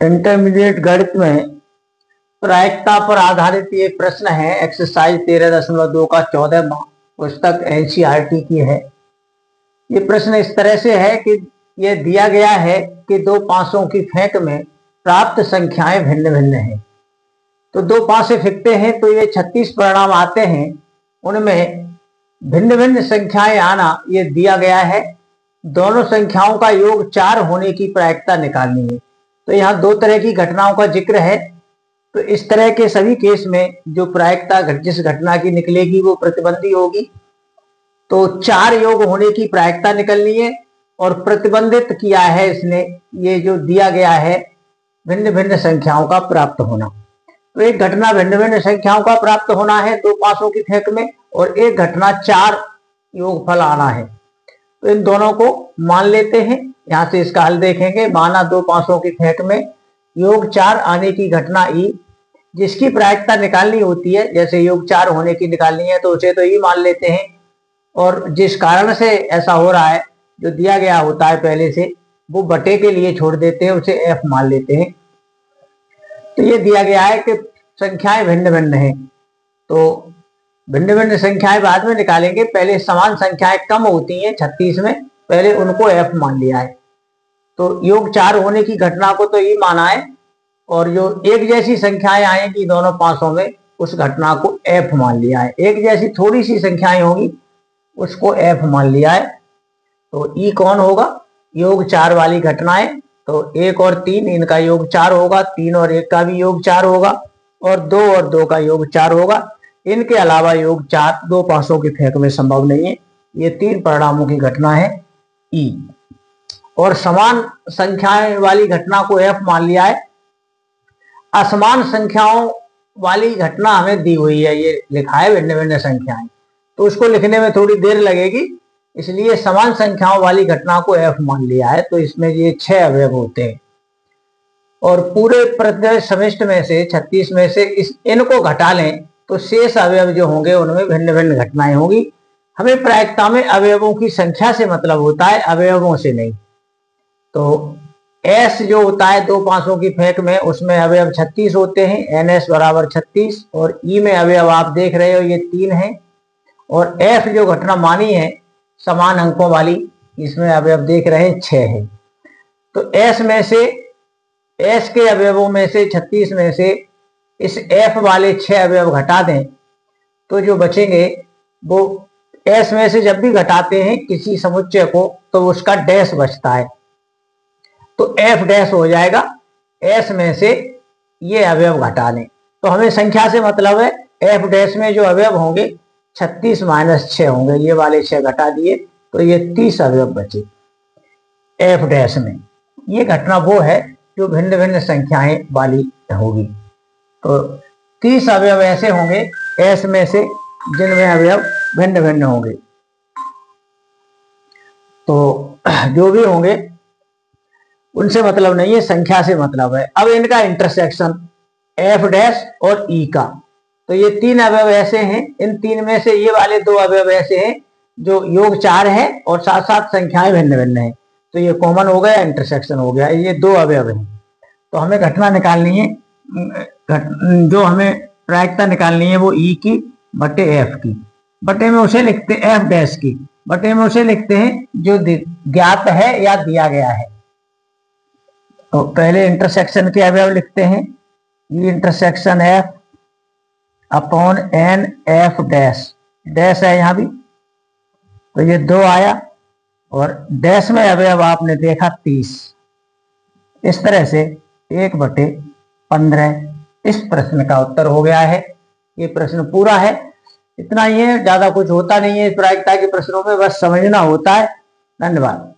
Intermediate गणित में प्रायिकता पर आधारित ये प्रश्न है। एक्सरसाइज 13.2 का 14वां पुस्तक एनसीईआरटी की है। ये प्रश्न इस तरह से है कि ये दिया गया है कि दो पासों की फेंक में प्राप्त संख्याएं भिन्न भिन्न हैं। तो दो पासे फेंकते हैं तो ये 36 परिणाम आते हैं, उनमें भिन्न भिन्न संख्याएं आना ये दिया गया है। दोनों संख्याओं का योग 4 होने की प्रायिकता निकालनी है। तो यहाँ दो तरह की घटनाओं का जिक्र है। तो इस तरह के सभी केस में जो प्रायिकता जिस घटना की निकलेगी वो प्रतिबंधी होगी। तो 4 योग होने की प्रायिकता निकलनी है और प्रतिबंधित किया है इसने, ये जो दिया गया है भिन्न भिन्न संख्याओं का प्राप्त होना। तो एक घटना भिन्न भिन्न संख्याओं का प्राप्त होना है दो पासों की फेंक में, और एक घटना 4 योगफल आना है। तो इन दोनों को मान लेते हैं। यहां से इसका हल देखेंगे। माना दो पासों की फेंक में योग 4 आने की घटना ई, जिसकी प्रायिकता निकालनी होती है, जैसे योग 4 होने की निकालनी है तो उसे तो ई मान लेते हैं, और जिस कारण से ऐसा हो रहा है जो दिया गया होता है पहले से, वो बटे के लिए छोड़ देते हैं, उसे एफ मान लेते हैं। तो ये दिया गया है कि संख्याएं भिन्न भिन्न हैं। तो भिन्न भिन्न संख्याएं बाद में निकालेंगे, पहले समान संख्याएं कम होती हैं 36 में, पहले उनको एफ मान लिया है। तो योग 4 होने की घटना को तो ई माना है, और जो एक जैसी संख्याएं आएंगी दोनों पासों में उस घटना को एफ मान लिया है। एक जैसी थोड़ी सी संख्याएं होगी उसको एफ मान लिया है। तो ई कौन होगा? योग 4 वाली घटनाएं। तो 1 और 3 इनका योग 4 होगा, 3 और 1 का भी योग 4 होगा, और 2 और 2 का योग 4 होगा। इनके अलावा योग 4 दो पासों की फेंक में संभव नहीं है। ये 3 परिणामों की घटना है ई। और समान संख्याएं वाली घटना को एफ मान लिया है। असमान संख्याओं वाली घटना हमें दी हुई है, ये लिखा है भिन्न भिन्न संख्याएं, तो उसको लिखने में थोड़ी देर लगेगी, इसलिए समान संख्याओं वाली घटना को एफ मान लिया है। तो इसमें ये 6 अवयव होते हैं, और पूरे प्रत्येक समिष्ट में से 36 में से इनको घटा लें तो शेष अवयव जो होंगे उनमें भिन्न भिन्न घटनाएं होंगी। हमें प्रायिकता में अवयवों की संख्या से मतलब होता है, अवयवों से नहीं। तो एस जो होता है दो पासों की फेंक में, उसमें अवयव 36 होते हैं, एन एस बराबर 36। और ई में अवयव आप देख रहे हो ये 3 है। और एफ जो घटना मानी है समान अंकों वाली, इसमें अवयव देख रहे हैं 6 है। तो एस में से, एस के अवयवों में से 36 में से इस एफ वाले 6 अवयव घटा दें तो जो बचेंगे वो एस में से जब भी घटाते हैं किसी समुच्चय को तो उसका डैश बचता है, तो एफ डैश हो जाएगा। एस में से ये अवयव घटा लें तो हमें संख्या से मतलब है। एफ डैश में जो अवयव होंगे 36 माइनस 6 होंगे, ये वाले 6 घटा दिए तो ये 30 अवयव बचे एफ डैश में। ये घटना वो है जो भिन्न भिन्न संख्याएं वाली होगी। तो 30 अवयव ऐसे होंगे एस में से जिनमें अवयव भिन्न भिन्न होंगे। तो जो भी होंगे उनसे मतलब नहीं है, संख्या से मतलब है। अब इनका इंटरसेक्शन एफ डैश और ई का, तो ये 3 अवयव ऐसे हैं, इन 3 में से ये वाले 2 अवयव ऐसे हैं जो योग 4 है और साथ साथ संख्याएं भिन्न भिन्न है, तो ये कॉमन हो गया, इंटरसेक्शन हो गया। ये 2 अवयव हैं। तो हमें घटना निकालनी है, जो हमें प्रायिकता निकालनी है वो ई की बटे एफ की। बटे में उसे लिखते एफ डैश की, बटे में उसे लिखते हैं जो ज्ञात है या दिया गया है। तो पहले इंटरसेक्शन के अवयव लिखते हैं, ये intersection F upon N F dash, dash है यहाँ भी, तो ये 2 आया, और डैश में अवयव आपने देखा 30। इस तरह से 1/15 इस प्रश्न का उत्तर हो गया है। ये प्रश्न पूरा है, इतना ही है, ज्यादा कुछ होता नहीं है इस प्रायिकता के प्रश्नों में, बस समझना होता है। धन्यवाद।